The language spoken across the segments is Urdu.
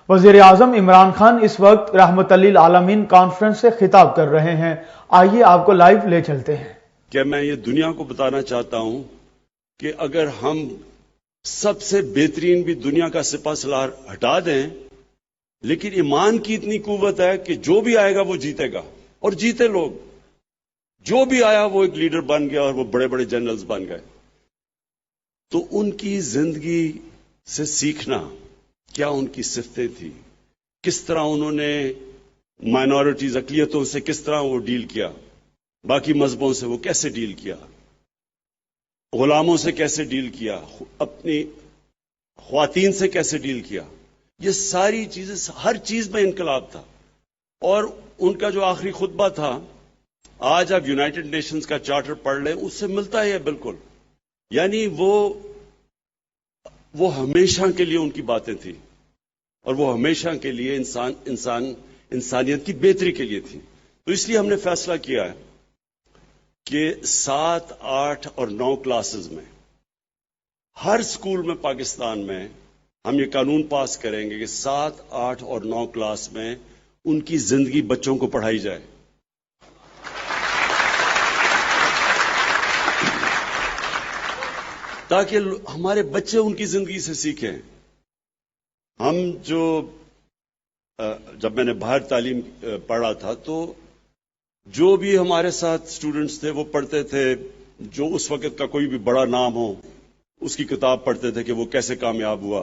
وزیر اعظم عمران خان اس وقت رحمت للعالمین کانفرنس سے خطاب کر رہے ہیں۔ آئیے آپ کو لائیو لے چلتے ہیں۔ کہ میں یہ دنیا کو بتانا چاہتا ہوں کہ اگر ہم سب سے بہترین بھی دنیا کا سپہ سالار ہٹا دیں، لیکن ایمان کی اتنی قوت ہے کہ جو بھی آئے گا وہ جیتے گا، اور جیتے لوگ، جو بھی آیا وہ ایک لیڈر بن گیا اور وہ بڑے بڑے جنرلز بن گئے۔ تو ان کی زندگی سے سیکھنا، کیا ان کی صفتیں تھی، کس طرح انہوں نے مائنورٹیز، اقلیتوں سے کس طرح وہ ڈیل کیا، باقی مذہبوں سے وہ کیسے ڈیل کیا، غلاموں سے کیسے ڈیل کیا، اپنی خواتین سے کیسے ڈیل کیا، یہ ساری چیزیں، ہر چیز میں انقلاب تھا۔ اور ان کا جو آخری خطبہ تھا، آج آپ یونائٹڈ نیشنز کا چارٹر پڑھ لیں، اس سے ملتا ہے بالکل، یعنی وہ ہمیشہ کے لیے ان کی باتیں تھیں، اور وہ ہمیشہ کے لیے انسانیت کی بہتری کے لیے تھی۔ تو اس لیے ہم نے فیصلہ کیا ہے کہ 7، 8 اور 9 کلاسز میں، ہر سکول میں پاکستان میں ہم یہ قانون پاس کریں گے کہ 7، 8 اور 9 کلاس میں ان کی زندگی بچوں کو پڑھائی جائے۔ تاکہ ہمارے بچے ان کی زندگی سے سیکھیں۔ ہم جب میں نے باہر تعلیم پڑھا تھا، تو جو بھی ہمارے ساتھ سٹوڈنٹس تھے وہ پڑھتے تھے، جو اس وقت کا کوئی بھی بڑا نام ہو اس کی کتاب پڑھتے تھے کہ وہ کیسے کامیاب ہوا۔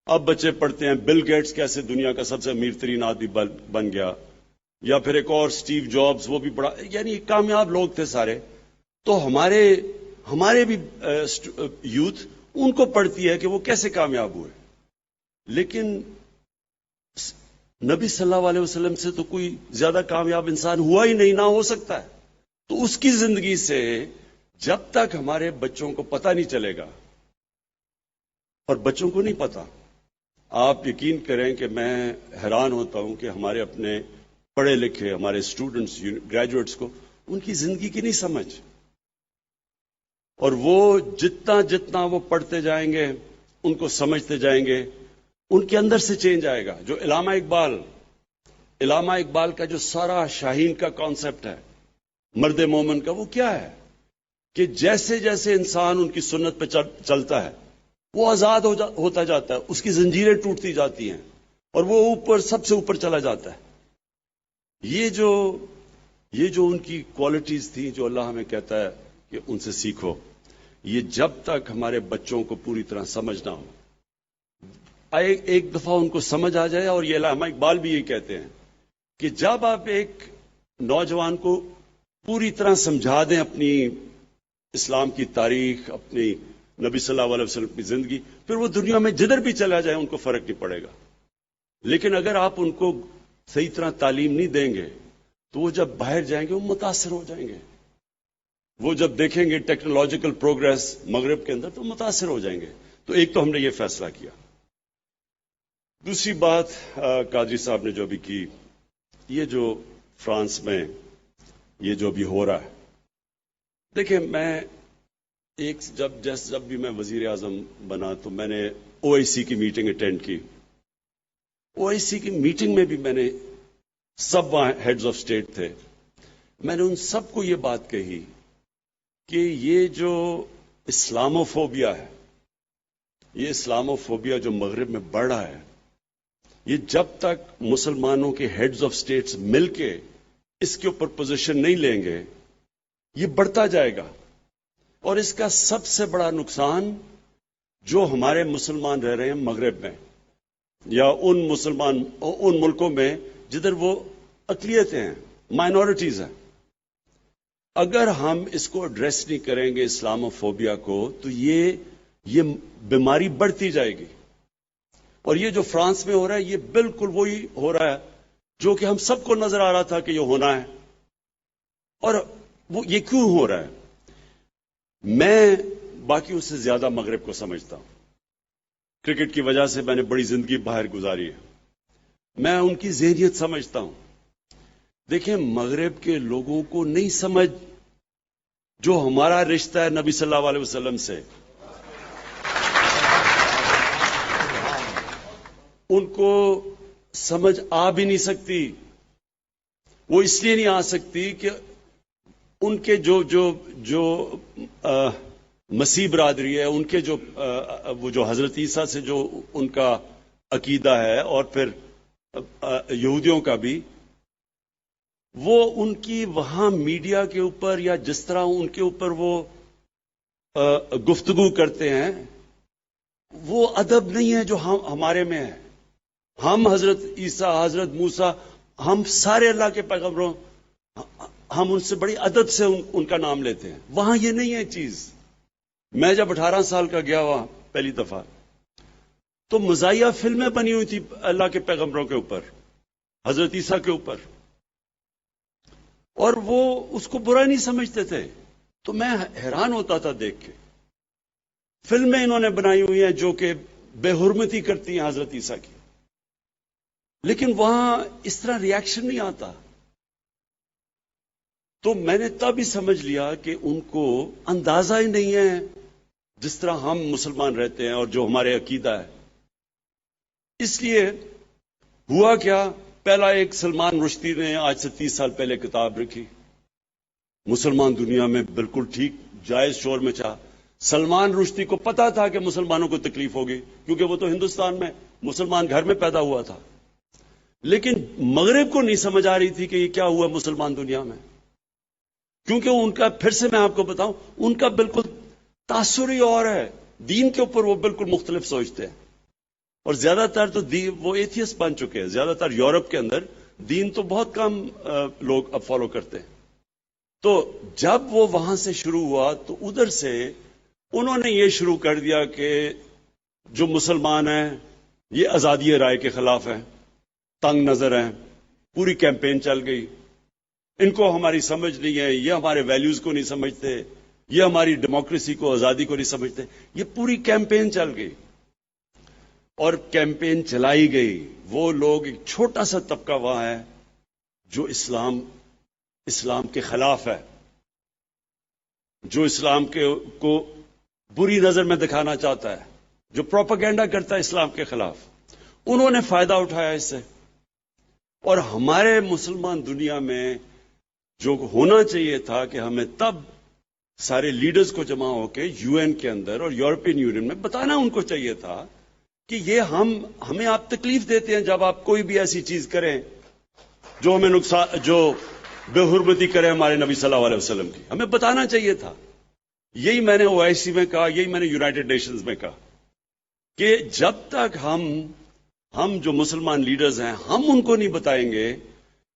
اب بچے پڑھتے ہیں بل گیٹس کیسے دنیا کا سب سے امیر ترین آدمی بن گیا، یا پھر ایک اور سٹیو جابز، وہ بھی بڑا، یعنی کامیاب لوگ تھے سارے۔ تو ہمارے بھی یوتھ ان کو پڑھتی ہے کہ وہ کیسے کامیاب ہوئے، لیکن نبی صلی اللہ علیہ وسلم سے تو کوئی زیادہ کامیاب انسان ہوا ہی نہیں، نہ ہو سکتا ہے۔ تو اس کی زندگی سے جب تک ہمارے بچوں کو پتہ نہیں چلے گا، اور بچوں کو نہیں پتا، آپ یقین کریں کہ میں حیران ہوتا ہوں کہ ہمارے اپنے پڑھے لکھے ہمارے اسٹوڈنٹس، گریجویٹس کو ان کی زندگی کی نہیں سمجھ، اور وہ جتنا وہ پڑھتے جائیں گے، ان کو سمجھتے جائیں گے، ان کے اندر سے چینج آئے گا۔ جو علامہ اقبال کا جو سارا شاہین کا کانسیپٹ ہے، مرد مومن کا، وہ کیا ہے کہ جیسے جیسے انسان ان کی سنت پہ چلتا ہے، وہ آزاد ہوتا جاتا ہے، اس کی زنجیریں ٹوٹتی جاتی ہیں، اور وہ اوپر، سب سے اوپر چلا جاتا ہے۔ یہ جو ان کی کوالٹیز تھیں، جو اللہ ہمیں کہتا ہے کہ ان سے سیکھو، یہ جب تک ہمارے بچوں کو پوری طرح سمجھ نہ ہو، ایک دفعہ ان کو سمجھ آ جائے، اور یہ علامہ اقبال بھی یہ کہتے ہیں کہ جب آپ ایک نوجوان کو پوری طرح سمجھا دیں اپنی اسلام کی تاریخ، اپنی نبی صلی اللہ علیہ وسلم کی زندگی، پھر وہ دنیا میں جدھر بھی چلا جائے ان کو فرق نہیں پڑے گا۔ لیکن اگر آپ ان کو صحیح طرح تعلیم نہیں دیں گے، تو وہ جب باہر جائیں گے وہ متاثر ہو جائیں گے، وہ جب دیکھیں گے ٹیکنالوجیکل پروگریس مغرب کے اندر تو متاثر ہو جائیں گے۔ تو ایک تو ہم نے یہ فیصلہ کیا۔ دوسری بات قادری صاحب نے جو بھی کی، یہ جو فرانس میں یہ جو بھی ہو رہا ہے، دیکھیں، میں جب بھی میں وزیر اعظم بنا تو میں نے OIC کی میٹنگ اٹینڈ کی۔ OIC کی میٹنگ میں بھی میں نے سب وہاں ہیڈز آف اسٹیٹ تھے، میں نے ان سب کو یہ بات کہی کہ یہ جو اسلاموفوبیا ہے، یہ اسلاموفوبیا جو مغرب میں بڑھ رہا ہے، یہ جب تک مسلمانوں کے ہیڈز آف اسٹیٹس مل کے اس کے اوپر پوزیشن نہیں لیں گے، یہ بڑھتا جائے گا۔ اور اس کا سب سے بڑا نقصان جو ہمارے مسلمان رہ رہے ہیں مغرب میں، یا ان ملکوں میں جدھر وہ اقلیتیں ہیں، مائنورٹیز ہیں، اگر ہم اس کو ایڈریس نہیں کریں گے اسلاموفوبیا کو، تو یہ بیماری بڑھتی جائے گی۔ اور یہ جو فرانس میں ہو رہا ہے، یہ بالکل وہی ہو رہا ہے جو کہ ہم سب کو نظر آ رہا تھا کہ یہ ہونا ہے۔ اور وہ یہ کیوں ہو رہا ہے؟ میں باقیوں سے زیادہ مغرب کو سمجھتا ہوں۔ کرکٹ کی وجہ سے میں نے بڑی زندگی باہر گزاری ہے، میں ان کی ذہنیت سمجھتا ہوں۔ دیکھیں، مغرب کے لوگوں کو نہیں سمجھ جو ہمارا رشتہ ہے نبی صلی اللہ علیہ وسلم سے، ان کو سمجھ آ بھی نہیں سکتی. وہ اس لیے نہیں آ سکتی کہ ان کے جو مسیح برادری ہے، ان کے وہ جو حضرت عیسیٰ سے جو ان کا عقیدہ ہے، اور پھر یہودیوں کا بھی، وہ ان کی وہاں میڈیا کے اوپر یا جس طرح ان کے اوپر وہ گفتگو کرتے ہیں، وہ ادب نہیں ہے جو ہمارے میں ہے. ہم حضرت عیسیٰ، حضرت موسیٰ، ہم سارے اللہ کے پیغمبروں، ہم ان سے بڑی ادب سے ان کا نام لیتے ہیں. وہاں یہ نہیں ہے چیز. میں جب 18 سال کا گیا وہاں پہلی دفعہ، تو مزاحیہ فلمیں بنی ہوئی تھی اللہ کے پیغمبروں کے اوپر، حضرت عیسیٰ کے اوپر، اور وہ اس کو برا نہیں سمجھتے تھے. تو میں حیران ہوتا تھا دیکھ کے. فلمیں انہوں نے بنائی ہوئی ہیں جو کہ بے حرمتی کرتی ہیں حضرت عیسیٰ کی، لیکن وہاں اس طرح ریاکشن نہیں آتا. تو میں نے تب ہی سمجھ لیا کہ ان کو اندازہ ہی نہیں ہے جس طرح ہم مسلمان رہتے ہیں اور جو ہمارے عقیدہ ہے. اس لیے ہوا کیا، پہلا ایک سلمان رشدی نے آج سے 30 سال پہلے کتاب لکھی، مسلمان دنیا میں بالکل ٹھیک جائز شور میں چاہ. سلمان رشدی کو پتا تھا کہ مسلمانوں کو تکلیف ہوگی، کیونکہ وہ تو ہندوستان میں مسلمان گھر میں پیدا ہوا تھا، لیکن مغرب کو نہیں سمجھ آ رہی تھی کہ یہ کیا ہوا مسلمان دنیا میں. کیونکہ ان کا، پھر سے میں آپ کو بتاؤں، ان کا بالکل تاثر ہی اور ہے. دین کے اوپر وہ بالکل مختلف سوچتے ہیں، اور زیادہ تر تو وہ ایتھیسٹ بن چکے ہیں. زیادہ تر یورپ کے اندر دین تو بہت کم لوگ اب فالو کرتے ہیں. تو جب وہ وہاں سے شروع ہوا تو ادھر سے انہوں نے یہ شروع کر دیا کہ جو مسلمان ہیں یہ آزادی رائے کے خلاف ہیں، تنگ نظر ہیں. پوری کیمپین چل گئی، ان کو ہماری سمجھ نہیں ہے، یہ ہمارے ویلیوز کو نہیں سمجھتے، یہ ہماری ڈیموکریسی کو، آزادی کو نہیں سمجھتے. یہ پوری کیمپین چل گئی، اور کیمپین چلائی گئی. وہ لوگ، ایک چھوٹا سا طبقہ وہاں ہے جو اسلام کے خلاف ہے، جو اسلام کو بری نظر میں دکھانا چاہتا ہے، جو پروپیگنڈا کرتا ہے اسلام کے خلاف. انہوں نے فائدہ اٹھایا اس سے. اور ہمارے مسلمان دنیا میں جو ہونا چاہیے تھا کہ ہمیں تب سارے لیڈرز کو جمع ہو کے یو این کے اندر اور یورپین یونین میں بتانا ان کو چاہیے تھا کہ یہ ہمیں آپ تکلیف دیتے ہیں جب آپ کوئی بھی ایسی چیز کریں جو ہمیں نقصان، جو بے حرمتی کرے ہمارے نبی صلی اللہ علیہ وسلم کی. ہمیں بتانا چاہیے تھا. یہی میں نے OIC میں کہا، یہی میں نے یونائٹڈ نیشنز میں کہا کہ جب تک ہم جو مسلمان لیڈرز ہیں ہم ان کو نہیں بتائیں گے،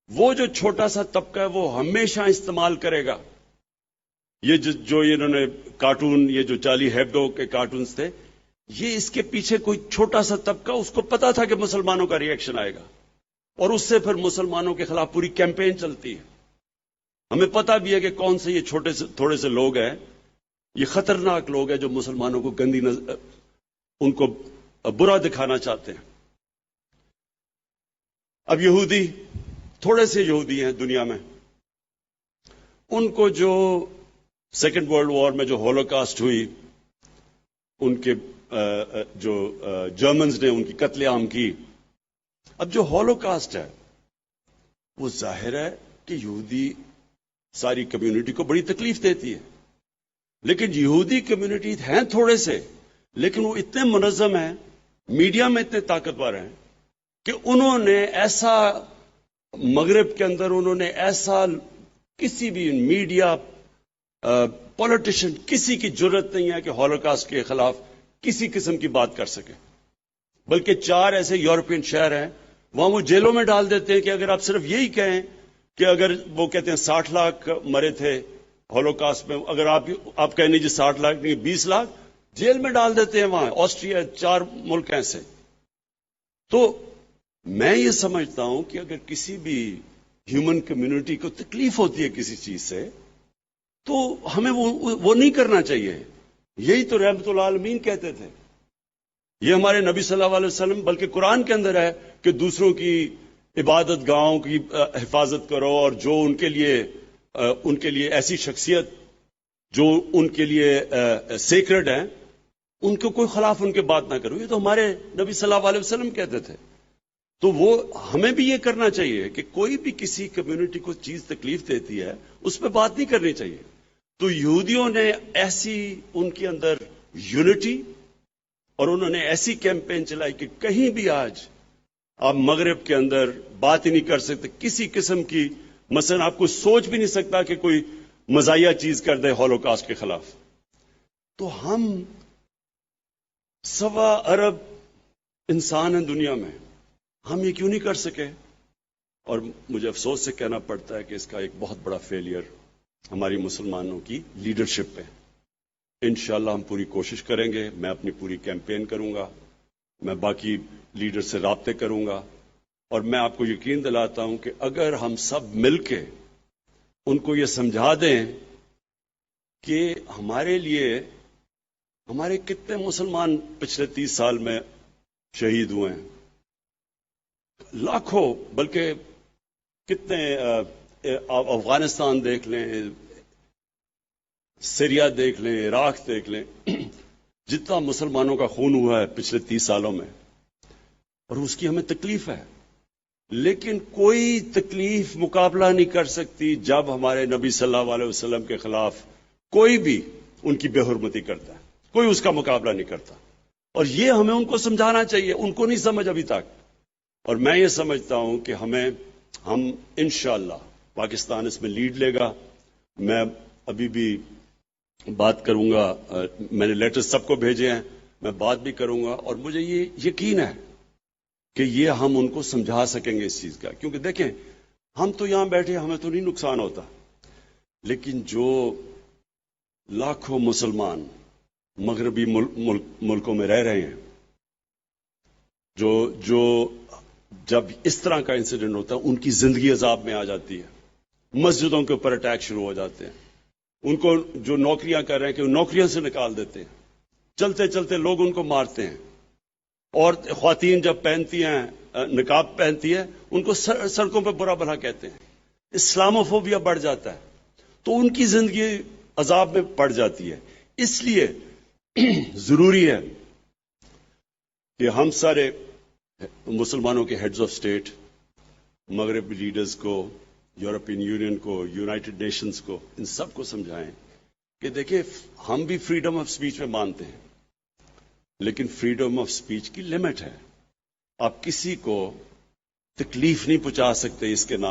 وہ جو چھوٹا سا طبقہ ہے وہ ہمیشہ استعمال کرے گا. یہ جو انہوں نے کارٹون، یہ جو چارلی ہیبڈو کے کارٹونز تھے، یہ اس کے پیچھے کوئی چھوٹا سا طبقہ، اس کو پتا تھا کہ مسلمانوں کا ریئیکشن آئے گا، اور اس سے پھر مسلمانوں کے خلاف پوری کیمپین چلتی ہے. ہمیں پتا بھی ہے کہ کون سے یہ تھوڑے سے لوگ ہیں، یہ خطرناک لوگ ہیں جو مسلمانوں کو گندی ان کو برا دکھانا چاہتے ہیں. اب یہودی، تھوڑے سے یہودی ہیں دنیا میں، ان کو جو سیکنڈ ورلڈ وار میں جو ہولوکاسٹ ہوئی، ان کے جو جرمنز نے ان کی قتل عام کی. اب جو ہولوکاسٹ ہے وہ ظاہر ہے کہ یہودی ساری کمیونٹی کو بڑی تکلیف دیتی ہے، لیکن یہودی کمیونٹی ہیں تھوڑے سے، لیکن وہ اتنے منظم ہیں، میڈیا میں اتنے طاقتور ہیں کہ انہوں نے ایسا، مغرب کے اندر انہوں نے ایسا، کسی بھی میڈیا، پولیٹیشین، کسی کی جرت نہیں ہے کہ ہولوکاسٹ کے خلاف کسی قسم کی بات کر سکے. بلکہ 4 ایسے یورپین شہر ہیں وہاں وہ جیلوں میں ڈال دیتے ہیں کہ اگر آپ صرف یہی کہیں کہ اگر وہ کہتے ہیں 60 لاکھ مرے تھے ہولوکاسٹ میں، اگر آپ کہیں نہیں جی 60 لاکھ نہیں 20 لاکھ، جیل میں ڈال دیتے ہیں. وہاں آسٹریا، 4 ملک ایسے. تو میں یہ سمجھتا ہوں کہ اگر کسی بھی ہیومن کمیونٹی کو تکلیف ہوتی ہے کسی چیز سے تو ہمیں وہ نہیں کرنا چاہیے. یہی تو رحمت العالمین کہتے تھے. یہ ہمارے نبی صلی اللہ علیہ وسلم، بلکہ قرآن کے اندر ہے کہ دوسروں کی عبادت گاہوں کی حفاظت کرو، اور جو ان کے لیے ایسی شخصیت جو ان کے لیے سیکرڈ ہیں ان کو کوئی خلاف ان کے بات نہ کرو. یہ تو ہمارے نبی صلی اللہ علیہ وسلم کہتے تھے. تو وہ ہمیں بھی یہ کرنا چاہیے کہ کوئی بھی کسی کمیونٹی کو چیز تکلیف دیتی ہے اس پہ بات نہیں کرنی چاہیے. تو یہودیوں نے ایسی ان کے اندر یونٹی اور انہوں نے ایسی کیمپین چلائی کہ کہیں بھی آج آپ مغرب کے اندر بات ہی نہیں کر سکتے کسی قسم کی. مثلا آپ کو سوچ بھی نہیں سکتا کہ کوئی مزاحیہ چیز کر دے ہولوکاسٹ کے خلاف. تو ہم 1.25 ارب انسان ہیں دنیا میں, ہم یہ کیوں نہیں کر سکے؟ اور مجھے افسوس سے کہنا پڑتا ہے کہ اس کا ایک بہت بڑا فیلئر ہماری مسلمانوں کی لیڈرشپ پہ. انشاءاللہ ہم پوری کوشش کریں گے. میں اپنی پوری کیمپین کروں گا, میں باقی لیڈر سے رابطے کروں گا, اور میں آپ کو یقین دلاتا ہوں کہ اگر ہم سب مل کے ان کو یہ سمجھا دیں کہ ہمارے لیے ہمارے کتنے مسلمان پچھلے 30 سال میں شہید ہوئے ہیں, لاکھوں, بلکہ کتنے, افغانستان دیکھ لیں, سیریا دیکھ لیں, عراق دیکھ لیں, جتنا مسلمانوں کا خون ہوا ہے پچھلے 30 سالوں میں, اور اس کی ہمیں تکلیف ہے. لیکن کوئی تکلیف مقابلہ نہیں کر سکتی جب ہمارے نبی صلی اللہ علیہ وسلم کے خلاف کوئی بھی ان کی بے حرمتی کرتا ہے. کوئی اس کا مقابلہ نہیں کرتا, اور یہ ہمیں ان کو سمجھانا چاہیے. ان کو نہیں سمجھ ابھی تک, اور میں یہ سمجھتا ہوں کہ ہم انشاءاللہ پاکستان اس میں لیڈ لے گا. میں ابھی بھی بات کروں گا, میں نے لیٹر سب کو بھیجے ہیں, میں بات بھی کروں گا, اور مجھے یہ یقین ہے کہ یہ ہم ان کو سمجھا سکیں گے اس چیز کا. کیونکہ دیکھیں, ہم تو یہاں بیٹھے, ہمیں تو نہیں نقصان ہوتا, لیکن جو لاکھوں مسلمان مغربی ملکوں میں رہ رہے ہیں, جو جب اس طرح کا انسیڈنٹ ہوتا ہے ان کی زندگی عذاب میں آ جاتی ہے, مسجدوں کے اوپر اٹیک شروع ہو جاتے ہیں, ان کو جو نوکریاں کر رہے ہیں کہ وہ نوکریاں سے نکال دیتے ہیں, چلتے چلتے لوگ ان کو مارتے ہیں, اور خواتین جب پہنتی ہیں نقاب پہنتی ہے ان کو سڑکوں پہ برا بھلا کہتے ہیں. اسلاموفوبیا بڑھ جاتا ہے, تو ان کی زندگی عذاب میں پڑ جاتی ہے. اس لیے ضروری ہے کہ ہم سارے مسلمانوں کے ہیڈز آف اسٹیٹ, مغربی لیڈرز کو, یورپین یونین کو, یونائٹڈ نیشنز کو, ان سب کو سمجھائیں کہ دیکھیں ہم بھی فریڈم آف سپیچ میں مانتے ہیں, لیکن فریڈم آف سپیچ کی لمٹ ہے. آپ کسی کو تکلیف نہیں پہنچا سکتے اس کے نام